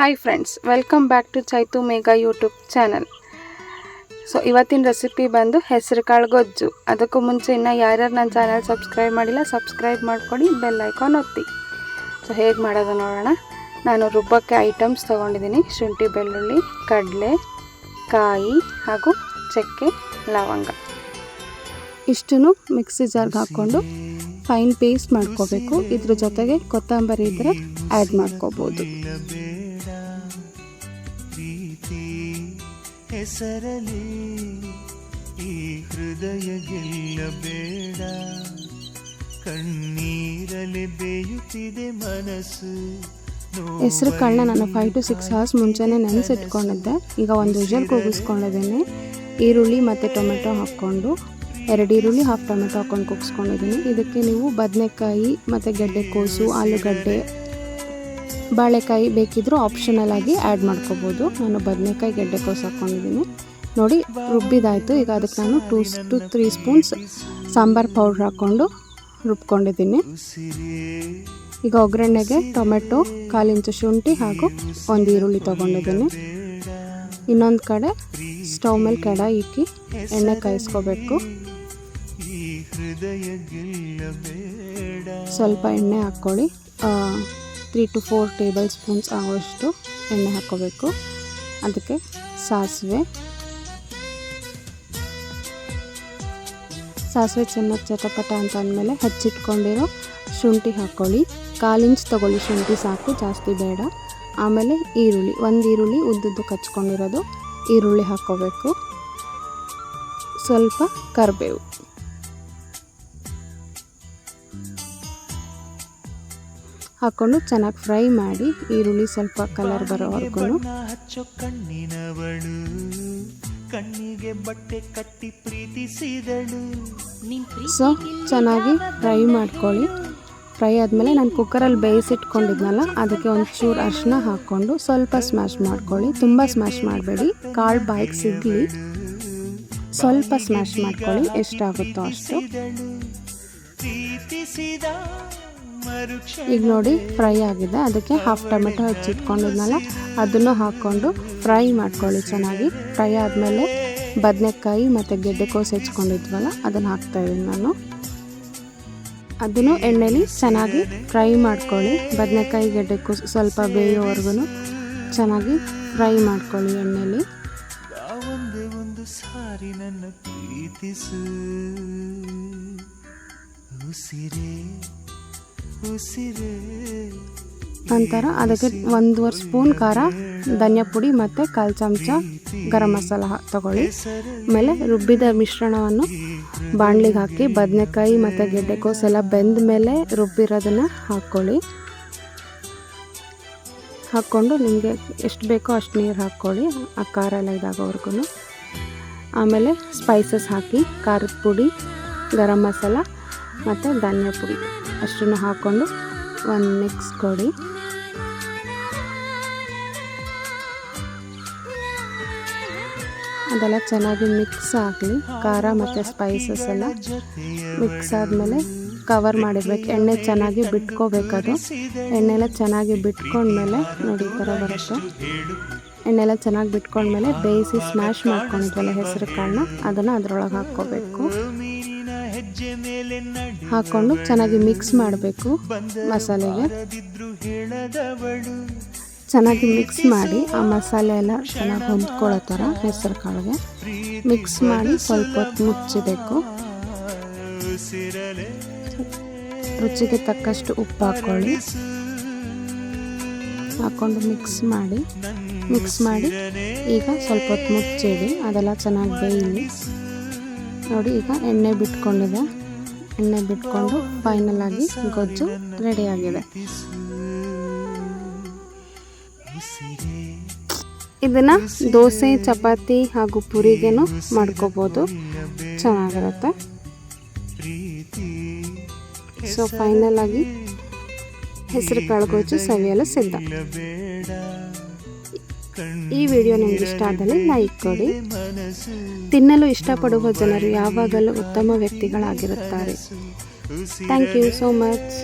Hi friends, welcome back to Chaitu Megha YouTube channel. So ಇವತ್ತಿನ recipe ಬಂದು ಹೆಸರು ಕಾಳು ಗೊಜ್ಜು. ಅದಕ್ಕೂ ಮುಂಚೆ ಇನ್ನು ಯಾರ್ಯಾರು ನನ್ನ ಚಾನಲ್ ಸಬ್ಸ್ಕ್ರೈಬ್ ಮಾಡಿಲ್ಲ ಸಬ್ಸ್ಕ್ರೈಬ್ ಮಾಡ್ಕೊಳ್ಳಿ, ಬೆಲ್ ಐಕಾನ್ ಒತ್ತಿ. ಸೊ ಹೇಗೆ ಮಾಡೋದು ನೋಡೋಣ. ನಾನು ರುಬ್ಬಕ್ಕೆ ಐಟಮ್ಸ್ ತೊಗೊಂಡಿದ್ದೀನಿ. ಶುಂಠಿ, ಬೆಳ್ಳುಳ್ಳಿ, ಕಡಲೆ, ಕಾಯಿ ಹಾಗೂ ಚಕ್ಕೆ, ಲವಂಗ ಇಷ್ಟನ್ನು ಮಿಕ್ಸಿ ಜಾರ್ಗೆ ಹಾಕ್ಕೊಂಡು ಫೈನ್ ಪೇಸ್ಟ್ ಮಾಡ್ಕೋಬೇಕು. ಇದ್ರ ಜೊತೆಗೆ ಕೊತ್ತಂಬರಿ ಇದ್ದರೆ ಆ್ಯಡ್ ಮಾಡ್ಕೋಬೋದು. ಹೆಸರಲಿ ಈ ಹೃದಯ ಗೆಲ್ಲಬೇಡ, ಕಣ್ಣೀರಲಿ ಬೇಯುತ್ತಿದೆ ಮನಸ್ಸು. ಹೆಸರು ಕಾಳನ್ನ ನಾನು 5 to 6 hours ಮುಂಚೆನೇ ನೆನೆಸಿಟ್ಕೊಂಡಿದ್ದೆ. ಈಗ ಒಂದು ವಿಷಲ್ ಕೂಗಿಸ್ಕೊಂಡಿದ್ದೀನಿ. ಈರುಳ್ಳಿ ಮತ್ತು ಟೊಮೆಟೊ ಹಾಕ್ಕೊಂಡು 2 ಈರುಳ್ಳಿ 1/2 ಟೊಮೆಟೊ ಹಾಕ್ಕೊಂಡು ಕೂಗಿಸ್ಕೊಂಡಿದ್ದೀನಿ. ಇದಕ್ಕೆ ನೀವು ಬದನೆಕಾಯಿ ಮತ್ತು ಗೆಡ್ಡೆಕೋಸು, ಆಲೂಗಡ್ಡೆ, ಬಾಳೆಕಾಯಿ ಬೇಕಿದ್ದರೂ ಆಪ್ಷನಲ್ ಆಗಿ ಆ್ಯಡ್ ಮಾಡ್ಕೋಬೋದು. ನಾನು ಬದನೆಕಾಯಿ, ಗೆಡ್ಡೆಕೋಸು ಹಾಕ್ಕೊಂಡಿದ್ದೀನಿ. ನೋಡಿ ರುಬ್ಬಿದಾಯಿತು. ಈಗ ಅದಕ್ಕೆ ನಾನು 2 to 3 ಸ್ಪೂನ್ಸ್ ಸಾಂಬಾರು ಪೌಡ್ರ್ ಹಾಕ್ಕೊಂಡು ರುಬ್ಕೊಂಡಿದ್ದೀನಿ. ಈಗ ಒಗ್ಗರಣೆಗೆ ಟೊಮೆಟೊ, 1/4 ಇಂಚು ಶುಂಠಿ ಹಾಗೂ 1 ಈರುಳ್ಳಿ ತೊಗೊಂಡಿದ್ದೀನಿ. ಇನ್ನೊಂದು ಕಡೆ ಸ್ಟವ್ ಮೇಲೆ ಕಡಾಯಿ ಇಕ್ಕಿ ಎಣ್ಣೆ ಕಾಯಿಸ್ಕೋಬೇಕು. ಸ್ವಲ್ಪ ಎಣ್ಣೆ ಹಾಕ್ಕೊಳ್ಳಿ. 3 to 4 ಟೇಬಲ್ ಸ್ಪೂನ್ಸ್ ಆಗುವಷ್ಟು ಎಣ್ಣೆ ಹಾಕ್ಕೋಬೇಕು. ಅದಕ್ಕೆ ಸಾಸಿವೆ ಚೆನ್ನಾಗಿ ಚಟಪಟ ಅಂತ ಅಂದಮೇಲೆ ಹಚ್ಚಿಟ್ಕೊಂಡಿರೋ ಶುಂಠಿ ಹಾಕ್ಕೊಳ್ಳಿ. 1/4 ಇಂಚ್ ತೊಗೊಳ್ಳಿ, ಶುಂಠಿ ಸಾಕು, ಜಾಸ್ತಿ ಬೇಡ. ಆಮೇಲೆ ಈರುಳ್ಳಿ, 1 ಈರುಳ್ಳಿ ಉದ್ದುದ್ದು ಕಚ್ಕೊಂಡಿರೋದು ಈರುಳ್ಳಿ ಹಾಕ್ಕೋಬೇಕು. ಸ್ವಲ್ಪ ಕರಿಬೇವು ಹಾಕ್ಕೊಂಡು ಚೆನ್ನಾಗಿ ಫ್ರೈ ಮಾಡಿ, ಈರುಳ್ಳಿ ಸ್ವಲ್ಪ ಕಲರ್ ಬರೋವರೆಗೂ. ಸೊ ಚೆನ್ನಾಗಿ ಫ್ರೈ ಮಾಡ್ಕೊಳ್ಳಿ. ಫ್ರೈ ಆದಮೇಲೆ ನಾನು ಕುಕ್ಕರಲ್ಲಿ ಬೇಯಿಸಿಟ್ಕೊಂಡಿದ್ನಲ್ಲ, ಅದಕ್ಕೆ ಒಂಚೂರು ಅರಿಶಿನ ಹಾಕ್ಕೊಂಡು ಸ್ವಲ್ಪ ಸ್ಮ್ಯಾಶ್ ಮಾಡ್ಕೊಳ್ಳಿ. ತುಂಬ ಸ್ಮ್ಯಾಶ್ ಮಾಡಬೇಡಿ, ಕಾಳು ಬಾಯಿಗೆ ಸಿಗಲಿ. ಸ್ವಲ್ಪ ಸ್ಮ್ಯಾಶ್ ಮಾಡ್ಕೊಳ್ಳಿ, ಎಷ್ಟಾಗುತ್ತೋ ಅಷ್ಟು. ಈಗ ನೋಡಿ ಫ್ರೈ ಆಗಿದೆ. ಅದಕ್ಕೆ 1/2 ಟೊಮೆಟೊ ಹೆಚ್ಚಿಟ್ಕೊಂಡಿದ್ನಲ್ಲ, ಅದನ್ನು ಹಾಕ್ಕೊಂಡು ಫ್ರೈ ಮಾಡ್ಕೊಳ್ಳಿ. ಚೆನ್ನಾಗಿ ಫ್ರೈ ಆದಮೇಲೆ ಬದನೆಕಾಯಿ ಮತ್ತು ಗೆಡ್ಡೆಕೋಸು ಹೆಚ್ಕೊಂಡಿದ್ವಲ್ಲ, ಅದನ್ನು ಹಾಕ್ತಾಯಿದ್ದೀನಿ ನಾನು. ಅದನ್ನು ಎಣ್ಣೆಲಿ ಚೆನ್ನಾಗಿ ಫ್ರೈ ಮಾಡ್ಕೊಳ್ಳಿ. ಬದನೆಕಾಯಿ, ಗೆಡ್ಡೆಕೋಸು ಸ್ವಲ್ಪ ಬೇಯೋವರೆಗೂ ಚೆನ್ನಾಗಿ ಫ್ರೈ ಮಾಡ್ಕೊಳ್ಳಿ ಎಣ್ಣೆಲಿ. ಒಂದು ಸಾರಿ ನನ್ನ ಪ್ರೀತಿಸು, ನಂತರ ಅದಕ್ಕೆ 1.5 ಸ್ಪೂನ್ ಖಾರ, ಧನಿಯಾ ಪುಡಿ ಮತ್ತು 1/4 ಚಮಚ ಗರಂ ಮಸಾಲ ತಗೊಳ್ಳಿ. ಆಮೇಲೆ ರುಬ್ಬಿದ ಮಿಶ್ರಣವನ್ನು ಬಾಣಲಿಗೆ ಹಾಕಿ ಬದನೆಕಾಯಿ ಮತ್ತು ಗೆಡ್ಡೆಕೋಸು ಎಲ್ಲ ಬೆಂದ ಮೇಲೆ ರುಬ್ಬಿರೋದನ್ನು ಹಾಕ್ಕೊಳ್ಳಿ. ಹಾಕ್ಕೊಂಡು ನಿಮಗೆ ಎಷ್ಟು ಬೇಕೋ ಅಷ್ಟು ನೀರು ಹಾಕ್ಕೊಳ್ಳಿ, ಆ ಖಾರ ಎಲ್ಲ ಇದಾಗೋವರೆಗೂ. ಆಮೇಲೆ ಸ್ಪೈಸಸ್ ಹಾಕಿ, ಖಾರದ ಪುಡಿ, ಗರಂ ಮಸಾಲ ಮತ್ತು ಧನಿಯಾ ಪುಡಿ ಅಷ್ಟನ್ನು ಹಾಕ್ಕೊಂಡು ಒಂದು ಮಿಕ್ಸ್ ಕೊಡಿ. ಅದೆಲ್ಲ ಚೆನ್ನಾಗಿ ಮಿಕ್ಸ್ ಆಗಲಿ. ಖಾರ ಮತ್ತು ಸ್ಪೈಸಸ್ ಎಲ್ಲ ಮಿಕ್ಸ್ ಆದಮೇಲೆ ಕವರ್ ಮಾಡಿರ್ಬೇಕು. ಎಣ್ಣೆ ಚೆನ್ನಾಗಿ ಬಿಟ್ಕೋಬೇಕದು. ಎಣ್ಣೆಲ್ಲ ಚೆನ್ನಾಗಿ ಬಿಟ್ಕೊಂಡ್ಮೇಲೆ ನೋಡಿ ಈ ಥರ ಬರುತ್ತೆ. ಎಣ್ಣೆಲ್ಲ ಚೆನ್ನಾಗಿ ಬಿಟ್ಕೊಂಡ್ಮೇಲೆ ಬೇಯಿಸಿ ಸ್ಮ್ಯಾಶ್ ಮಾಡ್ಕೊಂಡಿದ್ವಲ್ಲ ಹೆಸರು ಕಾಳನ್ನ, ಅದನ್ನು ಅದರೊಳಗೆ ಹಾಕ್ಕೋಬೇಕು. ಹಾಕ್ಕೊಂಡು ಚೆನ್ನಾಗಿ ಮಿಕ್ಸ್ ಮಾಡಬೇಕು. ಮಸಾಲೆಗೆ ಚೆನ್ನಾಗಿ ಮಿಕ್ಸ್ ಮಾಡಿ, ಆ ಮಸಾಲೆ ಎಲ್ಲ ಚೆನ್ನಾಗಿ ಹೊಂದ್ಕೊಳ್ಳೋ ಥರ ಹೆಸರು ಕಾಳಿಗೆ ಮಿಕ್ಸ್ ಮಾಡಿ ಸ್ವಲ್ಪ ಹೊತ್ತು ಮುಚ್ಚಬೇಕು. ರುಚಿಗೆ ತಕ್ಕಷ್ಟು ಉಪ್ಪು ಹಾಕ್ಕೊಳ್ಳಿ. ಹಾಕ್ಕೊಂಡು ಮಿಕ್ಸ್ ಮಾಡಿ ಈಗ ಸ್ವಲ್ಪ ಹೊತ್ತು ಮುಚ್ಚಿಡಿ. ಅದೆಲ್ಲ ಚೆನ್ನಾಗಿ ಬೇಯಲಿ. ನೋಡಿ ಈಗ ಎಣ್ಣೆ ಬಿಟ್ಕೊಂಡಿದೆ. ಎಣ್ಣೆ ಬಿಟ್ಕೊಂಡು ಫೈನಲ್ ಆಗಿ ಗೊಜ್ಜು ರೆಡಿಯಾಗಿದೆ. ಇದನ್ನು ದೋಸೆ, ಚಪಾತಿ ಹಾಗೂ ಪುರಿಗೇನು ಮಾಡ್ಕೋಬೋದು, ಚೆನ್ನಾಗಿರುತ್ತೆ. ಸೊ ಫೈನಲ್ ಆಗಿ ಹೆಸರು ಕಾಳು ಗೊಜ್ಜು ಸವಿಯಲು ಸಿದ್ಧ. ಈ ವಿಡಿಯೋ ನಿಮ್ಗೆ ಇಷ್ಟ ಆದಲ್ಲಿ ಲೈಕ್ ಕೊಡಿ. ತಿನ್ನಲು ಇಷ್ಟಪಡುವ ಜನರು ಯಾವಾಗಲೂ ಉತ್ತಮ ವ್ಯಕ್ತಿಗಳಾಗಿರುತ್ತಾರೆ. Thank you so much.